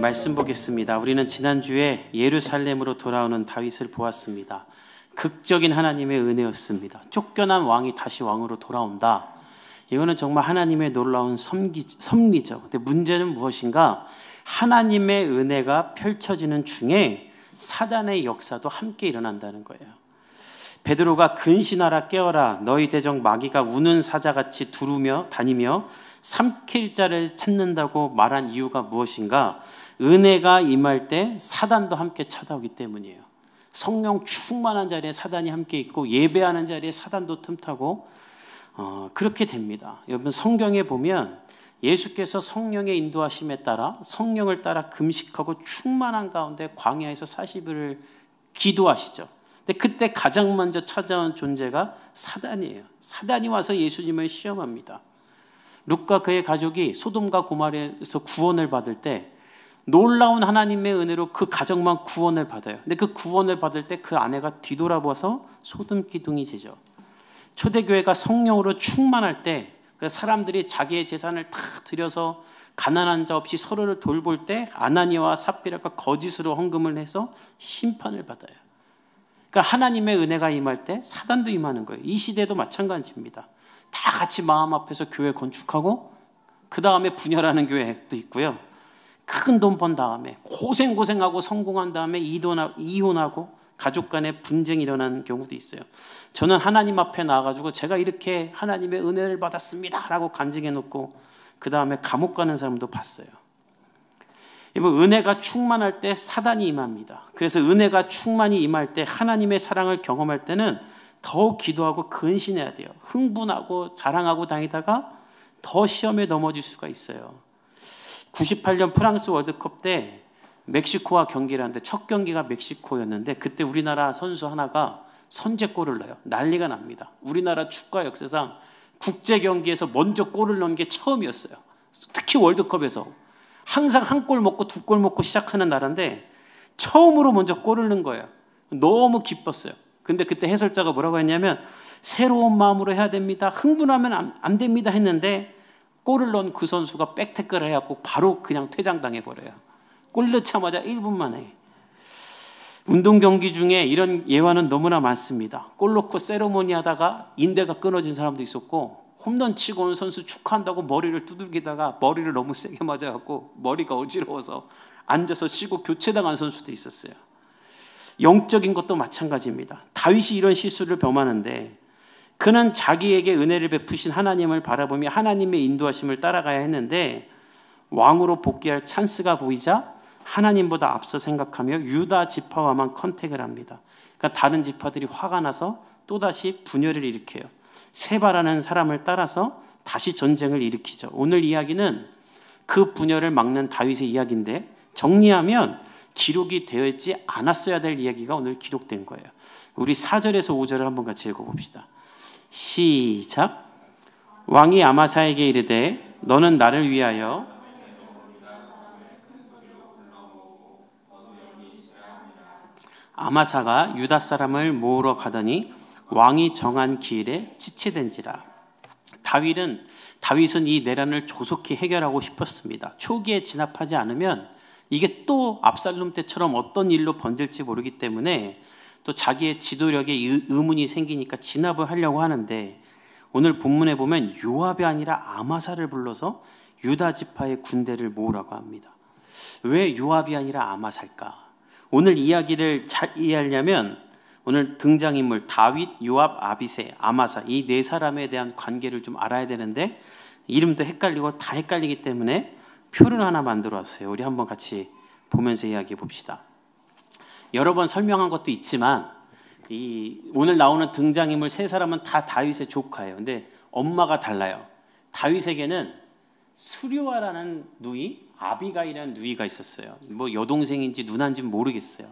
말씀 보겠습니다. 우리는 지난주에 예루살렘으로 돌아오는 다윗을 보았습니다. 극적인 하나님의 은혜였습니다. 쫓겨난 왕이 다시 왕으로 돌아온다. 이거는 정말 하나님의 놀라운 섭리죠. 근데 문제는 무엇인가? 하나님의 은혜가 펼쳐지는 중에 사단의 역사도 함께 일어난다는 거예요. 베드로가 근신하라 깨어라 너희 대적 마귀가 우는 사자같이 두루며 다니며 삼킬 자를 찾는다고 말한 이유가 무엇인가? 은혜가 임할 때 사단도 함께 찾아오기 때문이에요. 성령 충만한 자리에 사단이 함께 있고 예배하는 자리에 사단도 틈타고 그렇게 됩니다. 여러분 성경에 보면 예수께서 성령의 인도하심에 따라 성령을 따라 금식하고 충만한 가운데 광야에서 40일을 기도하시죠. 근데 그때 가장 먼저 찾아온 존재가 사단이에요. 사단이 와서 예수님을 시험합니다. 룻과 그의 가족이 소돔과 고모라에서 구원을 받을 때 놀라운 하나님의 은혜로 그 가족만 구원을 받아요. 근데 그 구원을 받을 때 그 아내가 뒤돌아봐서 소돔 기둥이 되죠. 초대교회가 성령으로 충만할 때 그 사람들이 자기의 재산을 다 들여서 가난한 자 없이 서로를 돌볼 때 아나니아와 삽비라가 거짓으로 헌금을 해서 심판을 받아요. 그러니까 하나님의 은혜가 임할 때 사단도 임하는 거예요. 이 시대도 마찬가지입니다. 다 같이 마음 앞에서 교회 건축하고 그 다음에 분열하는 교회도 있고요. 큰 돈 번 다음에 고생하고 성공한 다음에 이혼하고 가족 간에 분쟁이 일어나는 경우도 있어요. 저는 하나님 앞에 나와가지고 제가 이렇게 하나님의 은혜를 받았습니다 라고 간증해놓고 그 다음에 감옥 가는 사람도 봤어요. 은혜가 충만할 때 사단이 임합니다. 그래서 은혜가 충만히 임할 때 하나님의 사랑을 경험할 때는 더 기도하고 근신해야 돼요. 흥분하고 자랑하고 다니다가 더 시험에 넘어질 수가 있어요. 98년 프랑스 월드컵 때 멕시코와 경기를 하는데 첫 경기가 멕시코였는데 그때 우리나라 선수 하나가 선제골을 넣어요. 난리가 납니다. 우리나라 축구 역사상 국제 경기에서 먼저 골을 넣은 게 처음이었어요. 특히 월드컵에서 항상 한 골 먹고 두 골 먹고 시작하는 나라인데 처음으로 먼저 골을 넣은 거예요. 너무 기뻤어요. 근데 그때 해설자가 뭐라고 했냐면 새로운 마음으로 해야 됩니다. 흥분하면 안 됩니다 했는데 골을 넣은 그 선수가 백태클을 해갖고 바로 그냥 퇴장당해버려요. 골 넣자마자 1분 만에. 운동 경기 중에 이런 예화는 너무나 많습니다. 골 넣고 세레모니 하다가 인대가 끊어진 사람도 있었고 홈런 치고 온 선수 축하한다고 머리를 두들기다가 머리를 너무 세게 맞아갖고 머리가 어지러워서 앉아서 쉬고 교체당한 선수도 있었어요. 영적인 것도 마찬가지입니다. 다윗이 이런 실수를 범하는데 그는 자기에게 은혜를 베푸신 하나님을 바라보며 하나님의 인도하심을 따라가야 했는데 왕으로 복귀할 찬스가 보이자 하나님보다 앞서 생각하며 유다 지파와만 컨택을 합니다. 그러니까 다른 지파들이 화가 나서 또다시 분열을 일으켜요. 세바라는 사람을 따라서 다시 전쟁을 일으키죠. 오늘 이야기는 그 분열을 막는 다윗의 이야기인데 정리하면 기록이 되어 있지 않았어야 될 이야기가 오늘 기록된 거예요. 우리 4절에서 5절을 한번 같이 읽어봅시다. 시작. 왕이 아마사에게 이르되 너는 나를 위하여 아마사가 유다 사람을 모으러 가더니 왕이 정한 기일에 지체된지라. 다윗은 이 내란을 조속히 해결하고 싶었습니다. 초기에 진압하지 않으면 이게 또 압살롬 때처럼 어떤 일로 번질지 모르기 때문에 또 자기의 지도력에 의문이 생기니까 진압을 하려고 하는데 오늘 본문에 보면 요압이 아니라 아마사를 불러서 유다 지파의 군대를 모으라고 합니다. 왜 요압이 아니라 아마사일까? 오늘 이야기를 잘 이해하려면 오늘 등장인물 다윗, 요압, 아비새, 아마사 이 네 사람에 대한 관계를 좀 알아야 되는데 이름도 헷갈리고 다 헷갈리기 때문에 표를 하나 만들어 왔어요. 우리 한번 같이 보면서 이야기해 봅시다. 여러 번 설명한 것도 있지만 오늘 나오는 등장인물 세 사람은 다 다윗의 조카예요. 근데 엄마가 달라요. 다윗에게는 수류아라는 누이, 아비가이라는 누이가 있었어요. 뭐 여동생인지 누나인지는 모르겠어요.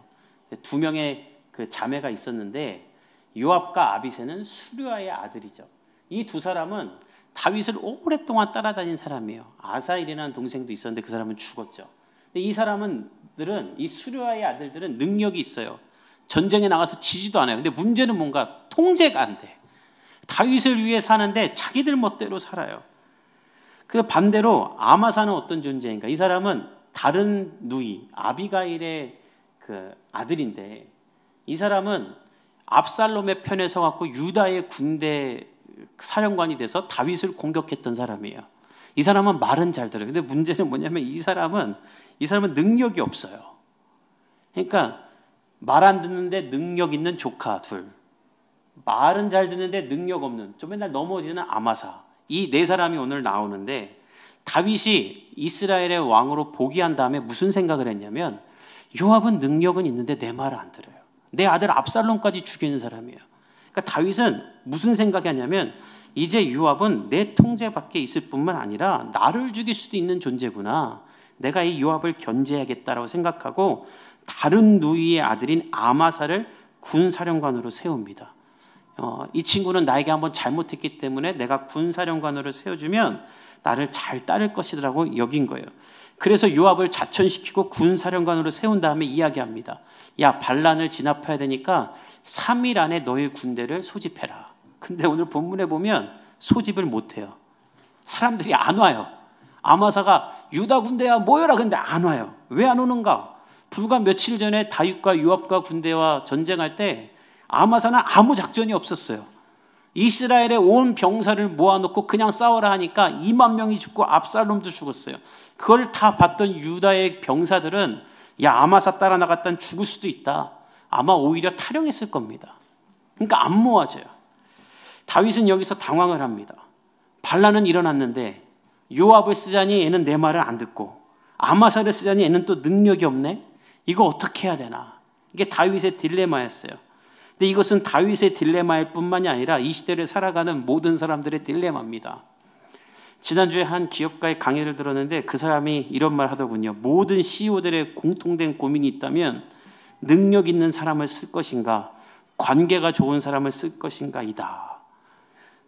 두 명의 그 자매가 있었는데 요압과 아비새는 수류아의 아들이죠. 이 두 사람은 다윗을 오랫동안 따라다닌 사람이에요. 아사일이라는 동생도 있었는데 그 사람은 죽었죠. 근데 이 수류아의 아들들은 능력이 있어요. 전쟁에 나가서 지지도 않아요. 근데 문제는 뭔가 통제가 안 돼. 다윗을 위해 사는데 자기들 멋대로 살아요. 그 반대로 아마사는 어떤 존재인가? 이 사람은 다른 누이 아비가일의 그 아들인데, 이 사람은 압살롬의 편에 서갖고 유다의 군대 사령관이 돼서 다윗을 공격했던 사람이에요. 이 사람은 말은 잘 들어요. 근데 문제는 뭐냐면 이 사람은 능력이 없어요. 그러니까 말 안 듣는데 능력 있는 조카 둘, 말은 잘 듣는데 능력 없는, 좀 맨날 넘어지는 아마사, 이 네 사람이 오늘 나오는데, 다윗이 이스라엘의 왕으로 보기한 다음에 무슨 생각을 했냐면, 요압은 능력은 있는데 내 말을 안 들어요. 내 아들 압살롬까지 죽이는 사람이에요. 그러니까 다윗은 무슨 생각이 하냐면, 이제 요압은 내 통제 밖에 있을 뿐만 아니라 나를 죽일 수도 있는 존재구나, 내가 이 요압을 견제해야겠다라고 생각하고 다른 누이의 아들인 아마사를 군사령관으로 세웁니다. 이 친구는 나에게 한번 잘못했기 때문에 내가 군사령관으로 세워주면 나를 잘 따를 것이라고 여긴 거예요. 그래서 요압을 자천시키고 군사령관으로 세운 다음에 이야기합니다. 야, 반란을 진압해야 되니까 3일 안에 너희 군대를 소집해라. 근데 오늘 본문에 보면 소집을 못해요. 사람들이 안 와요. 아마사가 유다 군대야 모여라, 근데 안 와요. 왜 안 오는가? 불과 며칠 전에 다윗과 요압과 군대와 전쟁할 때 아마사는 아무 작전이 없었어요. 이스라엘의 온 병사를 모아놓고 그냥 싸워라 하니까 2만 명이 죽고 압살롬도 죽었어요. 그걸 다 봤던 유다의 병사들은 야, 아마사 따라 나갔다는 죽을 수도 있다, 아마 오히려 타령했을 겁니다. 그러니까 안 모아져요. 다윗은 여기서 당황을 합니다. 반란은 일어났는데 요압을 쓰자니 얘는 내 말을 안 듣고, 아마사를 쓰자니 얘는 또 능력이 없네. 이거 어떻게 해야 되나? 이게 다윗의 딜레마였어요. 근데 이것은 다윗의 딜레마일 뿐만이 아니라 이 시대를 살아가는 모든 사람들의 딜레마입니다. 지난주에 한 기업가의 강의를 들었는데 그 사람이 이런 말 하더군요. 모든 CEO들의 공통된 고민이 있다면 능력 있는 사람을 쓸 것인가, 관계가 좋은 사람을 쓸 것인가 이다.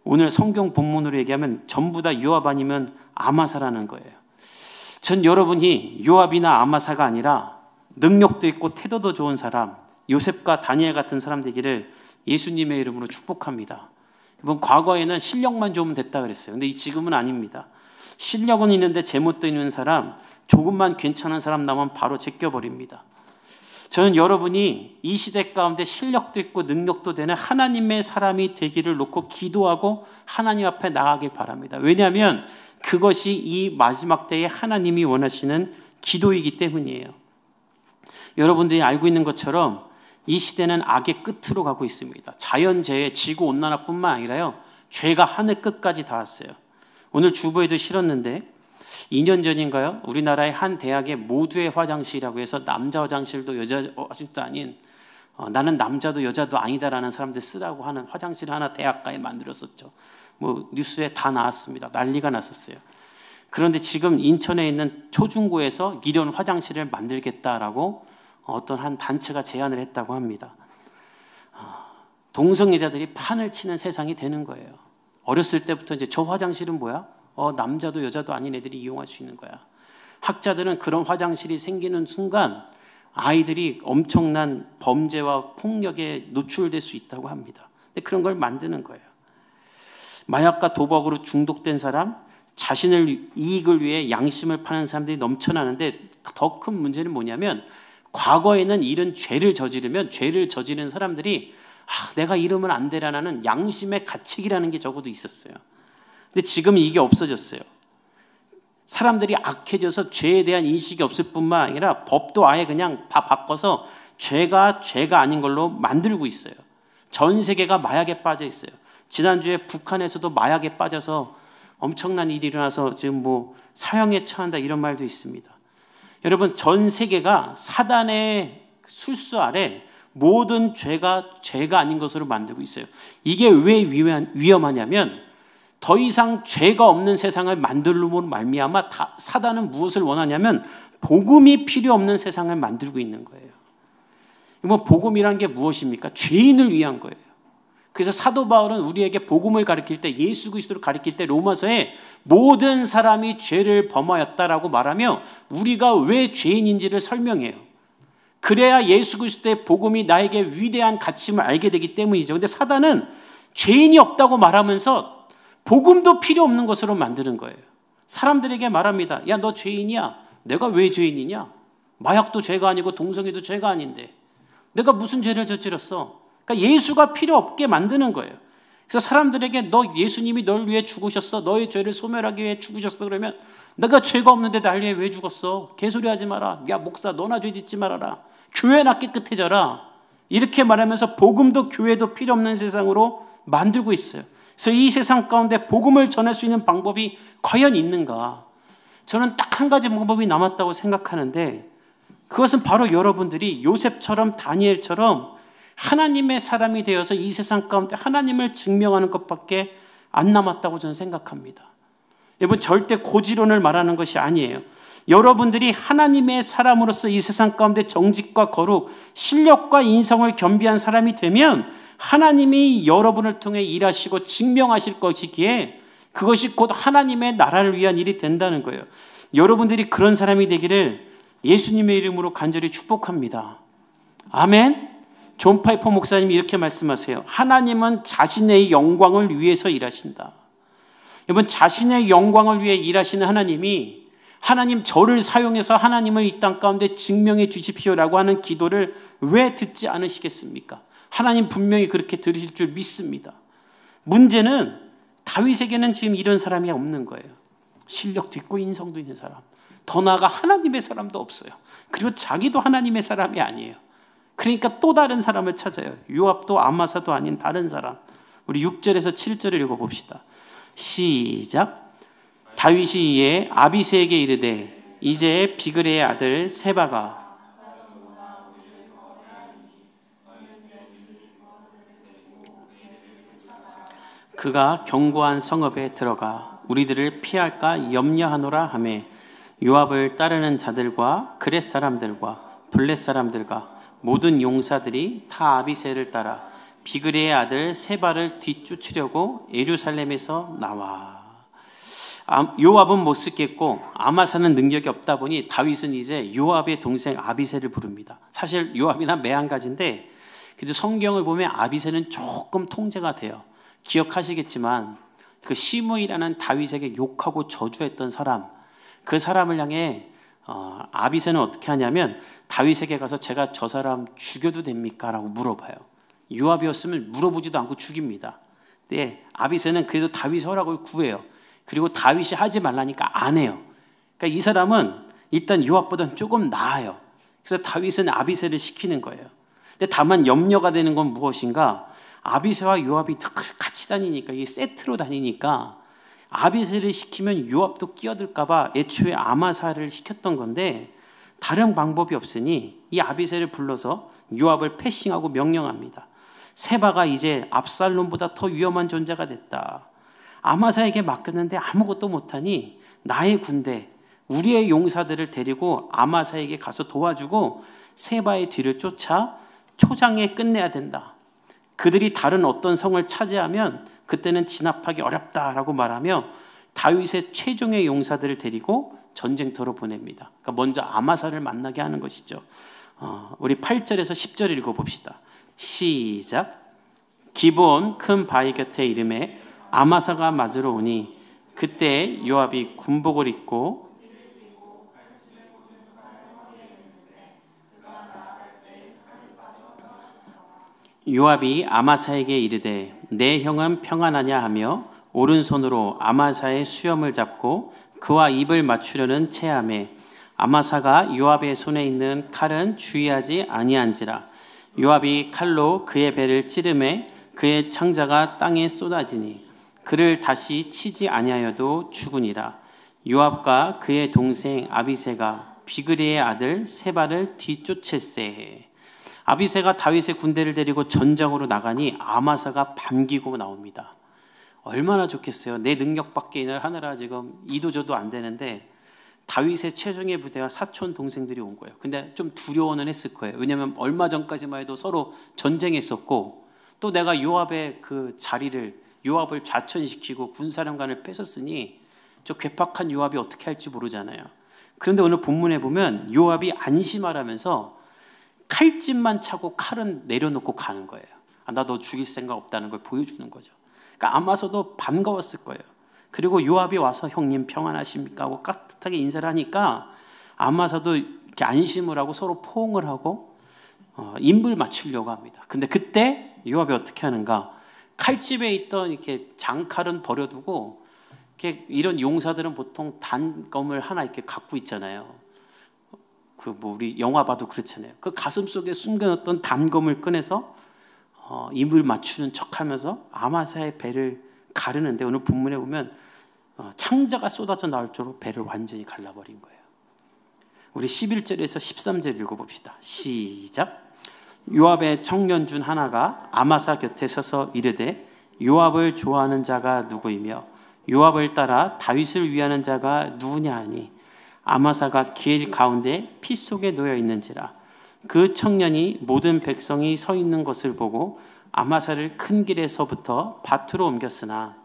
오늘 성경 본문으로 얘기하면 전부 다 요압 아니면 아마사라는 거예요. 전 여러분이 요압이나 아마사가 아니라 능력도 있고 태도도 좋은 사람, 요셉과 다니엘 같은 사람 되기를 예수님의 이름으로 축복합니다. 이번 과거에는 실력만 좋으면 됐다 그랬어요. 근데 지금은 아닙니다. 실력은 있는데 제멋도 있는 사람, 조금만 괜찮은 사람 나오면 바로 제껴버립니다. 저는 여러분이 이 시대 가운데 실력도 있고 능력도 되는 하나님의 사람이 되기를 놓고 기도하고 하나님 앞에 나가길 바랍니다. 왜냐하면 그것이 이 마지막 때에 하나님이 원하시는 기도이기 때문이에요. 여러분들이 알고 있는 것처럼 이 시대는 악의 끝으로 가고 있습니다. 자연재해, 지구온난화뿐만 아니라요, 죄가 하늘 끝까지 닿았어요. 오늘 주보에도 실었는데 2년 전인가요? 우리나라의 한 대학의 모두의 화장실이라고 해서 남자 화장실도 여자 화장실도 아닌, 나는 남자도 여자도 아니다라는 사람들 쓰라고 하는 화장실 하나 대학가에 만들었었죠. 뭐 뉴스에 다 나왔습니다. 난리가 났었어요. 그런데 지금 인천에 있는 초중고에서 이런 화장실을 만들겠다라고 어떤 한 단체가 제안을 했다고 합니다. 동성애자들이 판을 치는 세상이 되는 거예요. 어렸을 때부터 이제 저 화장실은 뭐야? 남자도 여자도 아닌 애들이 이용할 수 있는 거야. 학자들은 그런 화장실이 생기는 순간 아이들이 엄청난 범죄와 폭력에 노출될 수 있다고 합니다. 근데 그런 걸 만드는 거예요. 마약과 도박으로 중독된 사람, 자신을 이익을 위해 양심을 파는 사람들이 넘쳐나는데 더 큰 문제는 뭐냐면 과거에는 이런 죄를 저지르면 죄를 저지른 사람들이 내가 이러면 안 되라는 양심의 가책이라는 게 적어도 있었어요. 근데 지금 이게 없어졌어요. 사람들이 악해져서 죄에 대한 인식이 없을 뿐만 아니라 법도 아예 그냥 다 바꿔서 죄가 아닌 걸로 만들고 있어요. 전 세계가 마약에 빠져 있어요. 지난주에 북한에서도 마약에 빠져서 엄청난 일이 일어나서 지금 뭐 사형에 처한다 이런 말도 있습니다. 여러분, 전 세계가 사단의 술수 아래 모든 죄가 아닌 것으로 만들고 있어요. 이게 왜 위험하냐면 더 이상 죄가 없는 세상을 만들므로 말미암아 사단은 무엇을 원하냐면 복음이 필요 없는 세상을 만들고 있는 거예요. 뭐 복음이란 게 무엇입니까? 죄인을 위한 거예요. 그래서 사도 바울은 우리에게 복음을 가르칠 때, 예수 그리스도를 가르칠 때 로마서에 모든 사람이 죄를 범하였다라고 말하며 우리가 왜 죄인인지를 설명해요. 그래야 예수 그리스도의 복음이 나에게 위대한 가치를 알게 되기 때문이죠. 근데 사단은 죄인이 없다고 말하면서 복음도 필요 없는 것으로 만드는 거예요. 사람들에게 말합니다. 야, 너 죄인이야. 내가 왜 죄인이냐? 마약도 죄가 아니고 동성애도 죄가 아닌데 내가 무슨 죄를 저질렀어? 그러니까 예수가 필요 없게 만드는 거예요. 그래서 사람들에게 너 예수님이 널 위해 죽으셨어. 너의 죄를 소멸하기 위해 죽으셨어. 그러면 내가 죄가 없는데 날 위해 왜 죽었어? 개소리 하지 마라. 야 목사 너나 죄 짓지 말아라. 교회나 깨끗해져라. 이렇게 말하면서 복음도 교회도 필요 없는 세상으로 만들고 있어요. 그래서 이 세상 가운데 복음을 전할 수 있는 방법이 과연 있는가? 저는 딱 한 가지 방법이 남았다고 생각하는데 그것은 바로 여러분들이 요셉처럼 다니엘처럼 하나님의 사람이 되어서 이 세상 가운데 하나님을 증명하는 것밖에 안 남았다고 저는 생각합니다. 여러분 절대 고지론을 말하는 것이 아니에요. 여러분들이 하나님의 사람으로서 이 세상 가운데 정직과 거룩, 실력과 인성을 겸비한 사람이 되면 하나님이 여러분을 통해 일하시고 증명하실 것이기에 그것이 곧 하나님의 나라를 위한 일이 된다는 거예요. 여러분들이 그런 사람이 되기를 예수님의 이름으로 간절히 축복합니다. 아멘. 존 파이퍼 목사님이 이렇게 말씀하세요. 하나님은 자신의 영광을 위해서 일하신다. 여러분 자신의 영광을 위해 일하시는 하나님이 하나님 저를 사용해서 하나님을 이 땅 가운데 증명해 주십시오라고 하는 기도를 왜 듣지 않으시겠습니까? 하나님 분명히 그렇게 들으실 줄 믿습니다. 문제는 다윗에게는 지금 이런 사람이 없는 거예요. 실력도 있고 인성도 있는 사람. 더 나아가 하나님의 사람도 없어요. 그리고 자기도 하나님의 사람이 아니에요. 그러니까 또 다른 사람을 찾아요. 요압도 아마사도 아닌 다른 사람. 우리 6절에서 7절을 읽어봅시다. 시작. 다윗이 이에 아비새에게 이르되 이제 비그레의 아들 세바가 그가 견고한 성읍에 들어가 우리들을 피할까 염려하노라 하매 요압을 따르는 자들과 그렛 사람들과 블렛 사람들과 모든 용사들이 다 아비새를 따라 비그레의 아들 세바를 뒤쫓으려고 예루살렘에서 나와. 요압은 못 쓰겠고 아마사는 능력이 없다 보니 다윗은 이제 요압의 동생 아비새를 부릅니다. 사실 요압이나 매한가지인데 그래도 성경을 보면 아비새는 조금 통제가 돼요. 기억하시겠지만 그 시므이라는 다윗에게 욕하고 저주했던 사람, 그 사람을 향해 아비새는 어떻게 하냐면 다윗에게 가서 제가 저 사람 죽여도 됩니까? 라고 물어봐요. 요압이었으면 물어보지도 않고 죽입니다. 근데 아비새는 그래도 다윗의 허락을 구해요. 그리고 다윗이 하지 말라니까 안 해요. 그러니까 이 사람은 일단 요압보다는 조금 나아요. 그래서 다윗은 아비새를 시키는 거예요. 근데 다만 염려가 되는 건 무엇인가? 아비새와 요압이 같이 다니니까 이게 세트로 다니니까 아비새를 시키면 요압도 끼어들까 봐 애초에 아마사를 시켰던 건데 다른 방법이 없으니 이 아비새를 불러서 요압을 패싱하고 명령합니다. 세바가 이제 압살롬보다 더 위험한 존재가 됐다. 아마사에게 맡겼는데 아무것도 못하니 나의 군대, 우리의 용사들을 데리고 아마사에게 가서 도와주고 세바의 뒤를 쫓아 초장에 끝내야 된다. 그들이 다른 어떤 성을 차지하면 그때는 진압하기 어렵다라고 말하며 다윗의 최종의 용사들을 데리고 전쟁터로 보냅니다. 그러니까 먼저 아마사를 만나게 하는 것이죠. 우리 8절에서 10절 읽어봅시다. 시작. 기브온 큰 바위 곁에 이름에 아마사가 맞으러 오니 그때 요압이 군복을 입고 요압이 아마사에게 이르되 내 형은 평안하냐 하며 오른손으로 아마사의 수염을 잡고 그와 입을 맞추려는 체함에 아마사가 요압의 손에 있는 칼은 주의하지 아니한지라. 요압이 칼로 그의 배를 찌르매 그의 창자가 땅에 쏟아지니 그를 다시 치지 아니하여도 죽으니라. 요압과 그의 동생 아비새가 비그리의 아들 세바를 뒤쫓을세. 아비새가 다윗의 군대를 데리고 전장으로 나가니 아마사가 반기고 나옵니다. 얼마나 좋겠어요. 내 능력밖에 하느라 지금 이도저도 안 되는데 다윗의 최종의 부대와 사촌 동생들이 온 거예요. 근데 좀 두려워는 했을 거예요. 왜냐하면 얼마 전까지만 해도 서로 전쟁했었고 또 내가 요압의 그 자리를 요압을 좌천시키고 군사령관을 뺏었으니 저 괴팍한 요압이 어떻게 할지 모르잖아요. 그런데 오늘 본문에 보면 요압이 안심하라면서 칼집만 차고 칼은 내려놓고 가는 거예요. 나 너 죽일 생각 없다는 걸 보여주는 거죠. 그러니까 아마서도 반가웠을 거예요. 그리고 요압이 와서 형님 평안하십니까 하고 깍듯하게 인사를 하니까 아마사도 이렇게 안심을 하고 서로 포옹을 하고 입을 맞추려고 합니다. 근데 그때 요압이 어떻게 하는가? 칼집에 있던 이렇게 장칼은 버려두고, 이렇게 이런 용사들은 보통 단검을 하나 이렇게 갖고 있잖아요. 우리 영화 봐도 그렇잖아요. 그 가슴 속에 숨겨놨던 단검을 꺼내서 입을 맞추는 척하면서 아마사의 배를 가르는데, 오늘 본문에 보면 창자가 쏟아져 나올 정도로 배를 완전히 갈라버린 거예요. 우리 11절에서 13절 읽어봅시다. 시작. 요압의 청년 중 하나가 아마사 곁에 서서 이르되 요압을 좋아하는 자가 누구이며 요압을 따라 다윗을 위하는 자가 누구냐 하니 아마사가 길 가운데 피 속에 놓여 있는지라. 그 청년이 모든 백성이 서 있는 것을 보고 아마사를 큰 길에서부터 밭으로 옮겼으나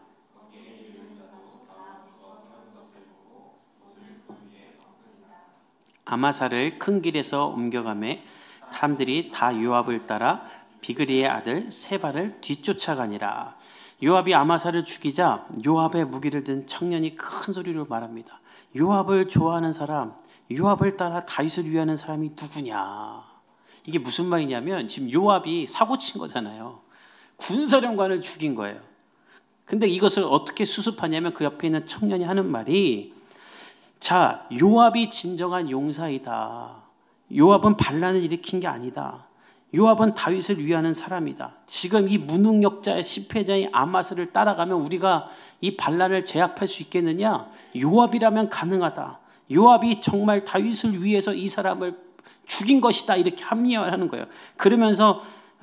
아마사를 큰 길에서 옮겨가매 사람들이 다 요압을 따라 비그리의 아들 세바를 뒤쫓아가니라. 요압이 아마사를 죽이자 요압의 무기를 든 청년이 큰 소리로 말합니다. 요압을 좋아하는 사람, 요압을 따라 다윗을 위하는 사람이 누구냐? 이게 무슨 말이냐면 지금 요압이 사고 친 거잖아요. 군사령관을 죽인 거예요. 근데 이것을 어떻게 수습하냐면 그 옆에 있는 청년이 하는 말이, 자, 요압이 진정한 용사이다. 요압은 반란을 일으킨 게 아니다. 요압은 다윗을 위하는 사람이다. 지금 이 무능력자의 시패자인 아마스를 따라가면 우리가 이 반란을 제압할 수 있겠느냐? 요압이라면 가능하다. 요압이 정말 다윗을 위해서 이 사람을 죽인 것이다. 이렇게 합리화하는 거예요. 그러면서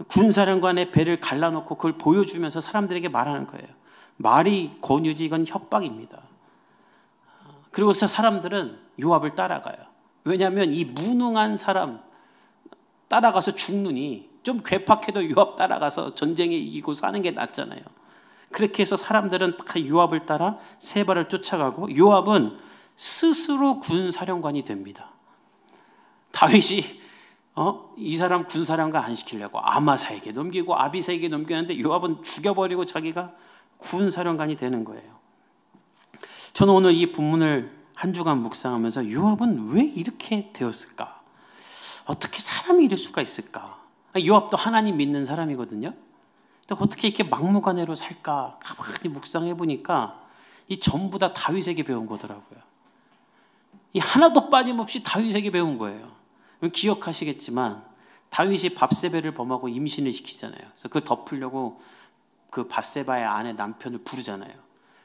군사령관의 배를 갈라놓고 그걸 보여주면서 사람들에게 말하는 거예요. 말이 권유지, 이건 협박입니다. 그리고서 사람들은 요압을 따라가요. 왜냐하면 이 무능한 사람 따라가서 죽느니 좀 괴팍해도 요압 따라가서 전쟁에 이기고 사는 게 낫잖아요. 그렇게 해서 사람들은 다 요압을 따라 세바를 쫓아가고, 요압은 스스로 군사령관이 됩니다. 다윗이 이 사람 군사령관 안 시키려고 아마사에게 넘기고 아비사에게 넘기는데 요압은 죽여버리고 자기가 군사령관이 되는 거예요. 저는 오늘 이 본문을 한 주간 묵상하면서 요압은 왜 이렇게 되었을까? 어떻게 사람이 이럴 수가 있을까? 요압도 하나님 믿는 사람이거든요. 근데 어떻게 이렇게 막무가내로 살까? 가만히 묵상해 보니까 이 전부 다 다윗에게 배운 거더라고요. 이 하나도 빠짐없이 다윗에게 배운 거예요. 기억하시겠지만 다윗이 밧세바를 범하고 임신을 시키잖아요. 그래서 그 덮으려고 그 밧세바의 아내 남편을 부르잖아요.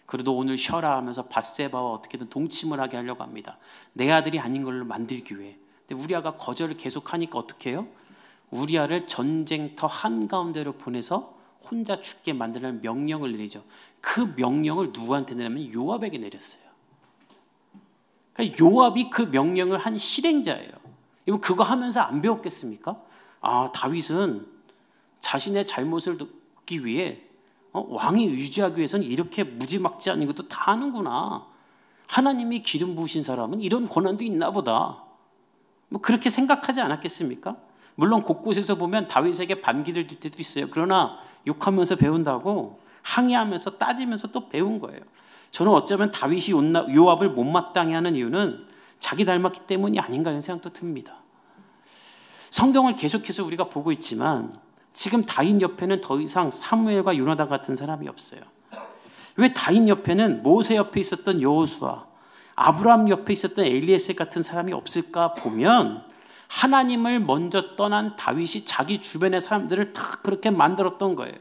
그래도 오늘 쉬어라 하면서 밧세바와 어떻게든 동침을 하게 하려고 합니다. 내 아들이 아닌 걸로 만들기 위해. 근데 우리아가 거절을 계속하니까 어떻게 해요? 우리아를 전쟁터 한가운데로 보내서 혼자 죽게 만들라는 명령을 내리죠. 그 명령을 누구한테 내냐면 요압에게 내렸어요. 그러니까 요압이 그 명령을 한 실행자예요. 이거 그거 하면서 안 배웠겠습니까? 아, 다윗은 자신의 잘못을 돕기 위해 왕이 유지하기 위해서는 이렇게 무지막지한 것도 다 하는구나. 하나님이 기름 부으신 사람은 이런 권한도 있나 보다. 뭐 그렇게 생각하지 않았겠습니까? 물론 곳곳에서 보면 다윗에게 반기를 들 때도 있어요. 그러나 욕하면서 배운다고 항의하면서 따지면서 또 배운 거예요. 저는 어쩌면 다윗이 요압을 못마땅해 하는 이유는 자기 닮았기 때문이 아닌가 하는 생각도 듭니다. 성경을 계속해서 우리가 보고 있지만 지금 다윗 옆에는 더 이상 사무엘과 요나단 같은 사람이 없어요. 왜 다윗 옆에는 모세 옆에 있었던 여호수아, 아브라함 옆에 있었던 엘리에셀 같은 사람이 없을까 보면, 하나님을 먼저 떠난 다윗이 자기 주변의 사람들을 다 그렇게 만들었던 거예요.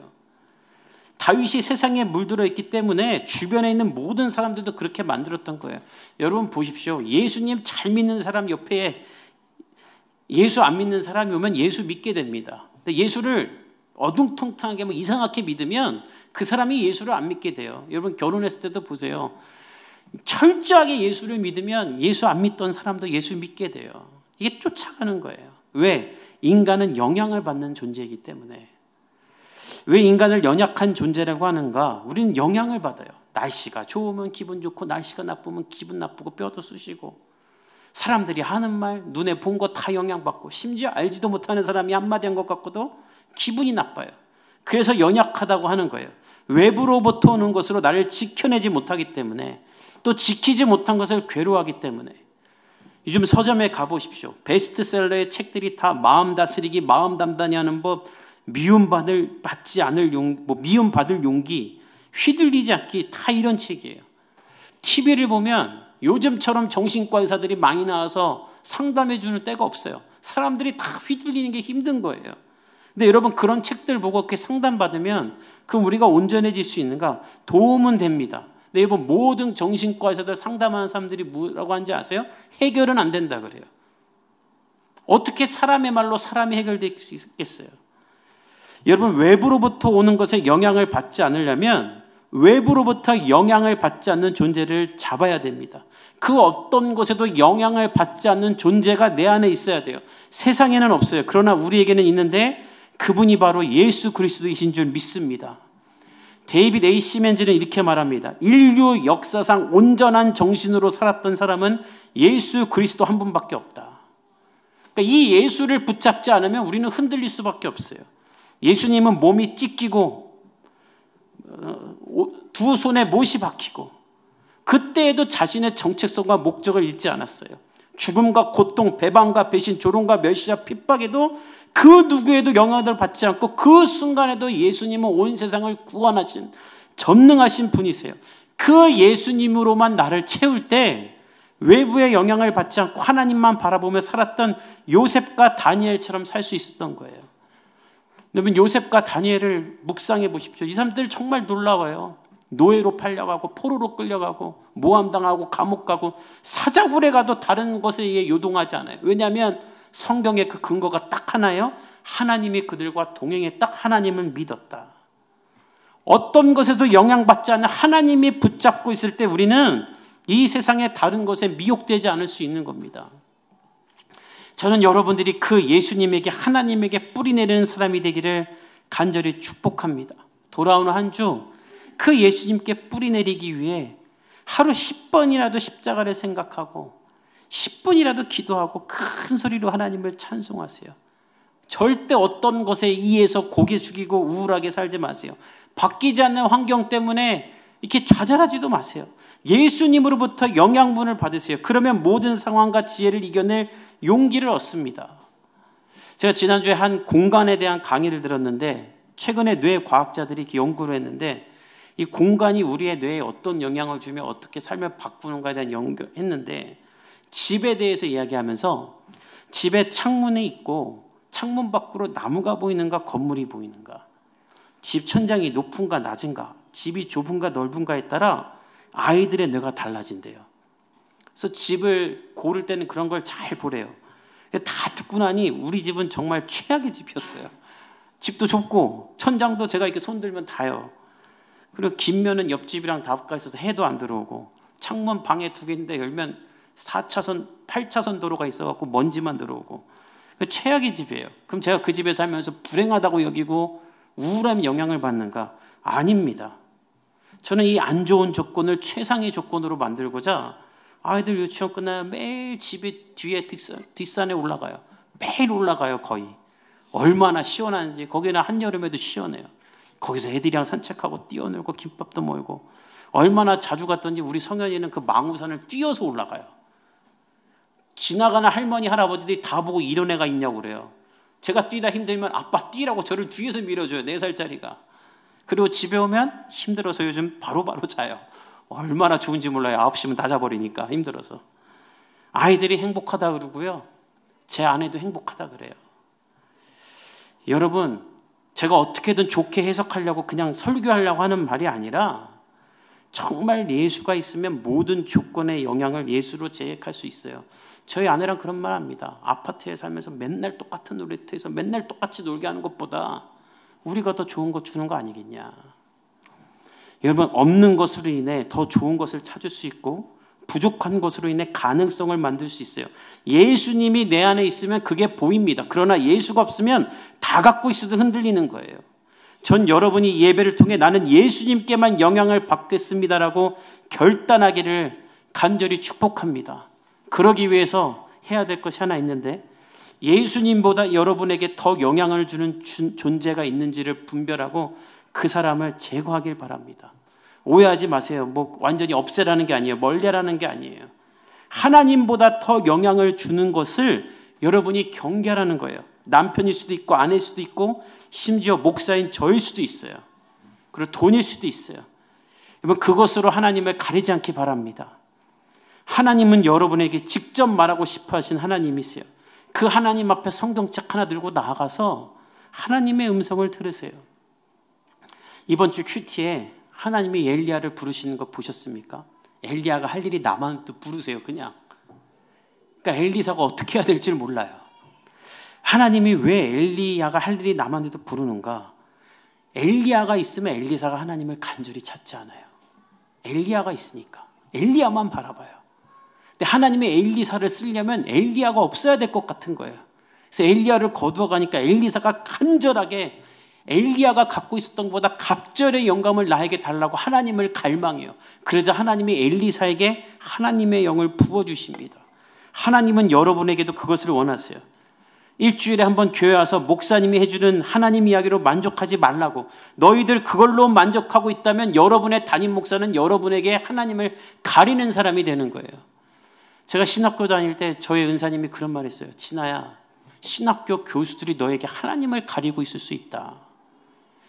다윗이 세상에 물들어 있기 때문에 주변에 있는 모든 사람들도 그렇게 만들었던 거예요. 여러분 보십시오. 예수님 잘 믿는 사람 옆에 예수 안 믿는 사람이 오면 예수 믿게 됩니다. 예수를 어둥통통하게 이상하게 믿으면 그 사람이 예수를 안 믿게 돼요. 여러분 결혼했을 때도 보세요. 철저하게 예수를 믿으면 예수 안 믿던 사람도 예수 믿게 돼요. 이게 쫓아가는 거예요. 왜? 인간은 영향을 받는 존재이기 때문에. 왜 인간을 연약한 존재라고 하는가? 우리는 영향을 받아요. 날씨가 좋으면 기분 좋고 날씨가 나쁘면 기분 나쁘고 뼈도 쑤시고, 사람들이 하는 말, 눈에 본 거 다 영향받고, 심지어 알지도 못하는 사람이 한마디 한 것 같고도 기분이 나빠요. 그래서 연약하다고 하는 거예요. 외부로부터 오는 것으로 나를 지켜내지 못하기 때문에, 또 지키지 못한 것을 괴로워하기 때문에. 요즘 서점에 가보십시오. 베스트셀러의 책들이 다 마음 다스리기, 마음 단단히 하는 법, 미움받을 용기, 휘둘리지 않기, 다 이런 책이에요. TV를 보면 요즘처럼 정신과 의사들이 많이 나와서 상담해 주는 때가 없어요. 사람들이 다 휘둘리는 게 힘든 거예요. 근데 여러분 그런 책들 보고 그렇게 상담받으면 그럼 우리가 온전해질 수 있는가? 도움은 됩니다. 근데 여러분 모든 정신과 의사들 상담하는 사람들이 뭐라고 하는지 아세요? 해결은 안 된다 그래요. 어떻게 사람의 말로 사람이 해결될 수 있겠어요? 여러분 외부로부터 오는 것에 영향을 받지 않으려면 외부로부터 영향을 받지 않는 존재를 잡아야 됩니다. 그 어떤 것에도 영향을 받지 않는 존재가 내 안에 있어야 돼요. 세상에는 없어요. 그러나 우리에게는 있는데 그분이 바로 예수 그리스도이신 줄 믿습니다. 데이빗 A. 시멘즈는 이렇게 말합니다. 인류 역사상 온전한 정신으로 살았던 사람은 예수 그리스도 한 분밖에 없다. 그러니까 이 예수를 붙잡지 않으면 우리는 흔들릴 수밖에 없어요. 예수님은 몸이 찢기고 두 손에 못이 박히고 그때에도 자신의 정체성과 목적을 잃지 않았어요. 죽음과 고통, 배반과 배신, 조롱과 멸시와 핍박에도 그 누구에도 영향을 받지 않고 그 순간에도 예수님은 온 세상을 구원하신 전능하신 분이세요. 그 예수님으로만 나를 채울 때 외부의 영향을 받지 않고 하나님만 바라보며 살았던 요셉과 다니엘처럼 살 수 있었던 거예요. 여러분 요셉과 다니엘을 묵상해 보십시오. 이 사람들 정말 놀라워요. 노예로 팔려가고 포로로 끌려가고 모함당하고 감옥 가고 사자굴에 가도 다른 것에 의해 요동하지 않아요. 왜냐하면 성경의 그 근거가 딱 하나예요. 하나님이 그들과 동행해 딱 하나님을 믿었다. 어떤 것에도 영향받지 않는 하나님이 붙잡고 있을 때 우리는 이 세상의 다른 것에 미혹되지 않을 수 있는 겁니다. 저는 여러분들이 그 예수님에게 하나님에게 뿌리내리는 사람이 되기를 간절히 축복합니다. 돌아오는 한 주 그 예수님께 뿌리내리기 위해 하루 10번이라도 십자가를 생각하고 10분이라도 기도하고 큰 소리로 하나님을 찬송하세요. 절대 어떤 것에 의해서 고개 숙이고 우울하게 살지 마세요. 바뀌지 않는 환경 때문에 이렇게 좌절하지도 마세요. 예수님으로부터 영양분을 받으세요. 그러면 모든 상황과 지혜를 이겨낼 용기를 얻습니다. 제가 지난주에 한 공간에 대한 강의를 들었는데 최근에 뇌과학자들이 이렇게 연구를 했는데 이 공간이 우리의 뇌에 어떤 영향을 주며 어떻게 삶을 바꾸는가에 대한 연구했는데 집에 대해서 이야기하면서 집에 창문이 있고 창문 밖으로 나무가 보이는가 건물이 보이는가, 집 천장이 높은가 낮은가, 집이 좁은가 넓은가에 따라 아이들의 뇌가 달라진대요. 그래서 집을 고를 때는 그런 걸 잘 보래요. 다 듣고 나니 우리 집은 정말 최악의 집이었어요. 집도 좁고 천장도 제가 이렇게 손들면 닿아요. 그리고 긴 면은 옆집이랑 다 가까이 있어서 해도 안 들어오고 창문 방에 2개인데 열면 4차선, 8차선 도로가 있어갖고 먼지만 들어오고 최악의 집이에요. 그럼 제가 그 집에 살면서 불행하다고 여기고 우울함 영향을 받는가? 아닙니다. 저는 이 안 좋은 조건을 최상의 조건으로 만들고자 아이들 유치원 끝나면 매일 집에 뒤에 뒷산에 올라가요. 매일 올라가요. 거의. 얼마나 시원한지. 거기는 한여름에도 시원해요. 거기서 애들이랑 산책하고 뛰어놀고 김밥도 먹고 얼마나 자주 갔던지 우리 성현이는 그 망우산을 뛰어서 올라가요. 지나가는 할머니 할아버지들이 다 보고 이런 애가 있냐고 그래요. 제가 뛰다 힘들면 아빠 뛰라고 저를 뒤에서 밀어줘요. 4살짜리가. 그리고 집에 오면 힘들어서 요즘 바로바로 자요. 얼마나 좋은지 몰라요. 9시면 다 자버리니까 힘들어서. 아이들이 행복하다 그러고요. 제 아내도 행복하다 그래요. 여러분, 제가 어떻게든 좋게 해석하려고 그냥 설교하려고 하는 말이 아니라 정말 예수가 있으면 모든 조건의 영향을 예수로 제약할 수 있어요. 저희 아내랑 그런 말 합니다. 아파트에 살면서 맨날 똑같은 놀이터에서 맨날 똑같이 놀게 하는 것보다 우리가 더 좋은 거 주는 거 아니겠냐. 여러분, 없는 것으로 인해 더 좋은 것을 찾을 수 있고 부족한 것으로 인해 가능성을 만들 수 있어요. 예수님이 내 안에 있으면 그게 보입니다. 그러나 예수가 없으면 다 갖고 있어도 흔들리는 거예요. 전 여러분이 예배를 통해 나는 예수님께만 영향을 받겠습니다라고 결단하기를 간절히 축복합니다. 그러기 위해서 해야 될 것이 하나 있는데 예수님보다 여러분에게 더 영향을 주는 존재가 있는지를 분별하고 그 사람을 제거하길 바랍니다. 오해하지 마세요. 뭐 완전히 없애라는 게 아니에요. 멀리라는 게 아니에요. 하나님보다 더 영향을 주는 것을 여러분이 경계하라는 거예요. 남편일 수도 있고 아내일 수도 있고 심지어 목사인 저일 수도 있어요. 그리고 돈일 수도 있어요. 여러분, 그것으로 하나님을 가리지 않기 바랍니다. 하나님은 여러분에게 직접 말하고 싶어 하신 하나님이세요. 그 하나님 앞에 성경책 하나 들고 나아가서 하나님의 음성을 들으세요. 이번 주 큐티에 하나님이 엘리야를 부르시는 거 보셨습니까? 엘리야가 할 일이 남았는데 부르세요, 그냥. 그러니까 엘리사가 어떻게 해야 될지 몰라요. 하나님이 왜 엘리야가 할 일이 남았는데도 부르는가? 엘리야가 있으면 엘리사가 하나님을 간절히 찾지 않아요. 엘리야가 있으니까. 엘리야만 바라봐요. 근데 하나님의 엘리사를 쓰려면 엘리야가 없어야 될 것 같은 거예요. 그래서 엘리야를 거두어가니까 엘리사가 간절하게 엘리야가 갖고 있었던 것보다 갑절의 영감을 나에게 달라고 하나님을 갈망해요. 그러자 하나님이 엘리사에게 하나님의 영을 부어주십니다. 하나님은 여러분에게도 그것을 원하세요. 일주일에 한번 교회 와서 목사님이 해주는 하나님 이야기로 만족하지 말라고. 너희들 그걸로 만족하고 있다면 여러분의 담임 목사는 여러분에게 하나님을 가리는 사람이 되는 거예요. 제가 신학교 다닐 때 저희 은사님이 그런 말 했어요. 진아야, 신학교 교수들이 너에게 하나님을 가리고 있을 수 있다.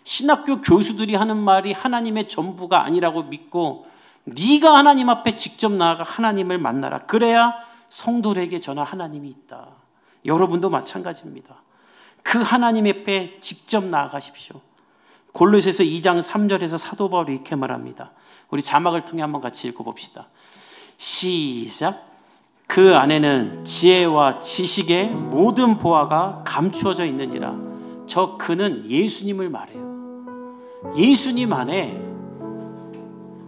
신학교 교수들이 하는 말이 하나님의 전부가 아니라고 믿고 네가 하나님 앞에 직접 나아가 하나님을 만나라. 그래야 성도들에게 전할 하나님이 있다. 여러분도 마찬가지입니다. 그 하나님 앞에 직접 나아가십시오. 골로새서 2장 3절에서 사도 바울이 이렇게 말합니다. 우리 자막을 통해 한번 같이 읽어봅시다. 시작. 그 안에는 지혜와 지식의 모든 보화가 감추어져 있느니라. 저 그는 예수님을 말해요. 예수님 안에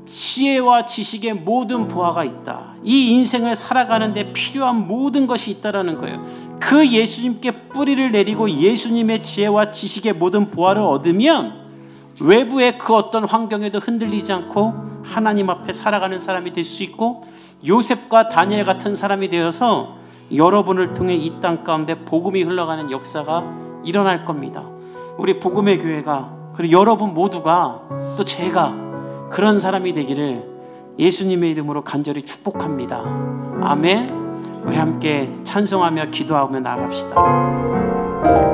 지혜와 지식의 모든 보화가 있다. 이 인생을 살아가는데 필요한 모든 것이 있다라는 거예요. 그 예수님께 뿌리를 내리고 예수님의 지혜와 지식의 모든 보화를 얻으면 외부의 그 어떤 환경에도 흔들리지 않고 하나님 앞에 살아가는 사람이 될 수 있고 요셉과 다니엘 같은 사람이 되어서 여러분을 통해 이 땅 가운데 복음이 흘러가는 역사가 일어날 겁니다. 우리 복음의 교회가 그리고 여러분 모두가 또 제가 그런 사람이 되기를 예수님의 이름으로 간절히 축복합니다. 아멘. 우리 함께 찬송하며 기도하며 나아갑시다.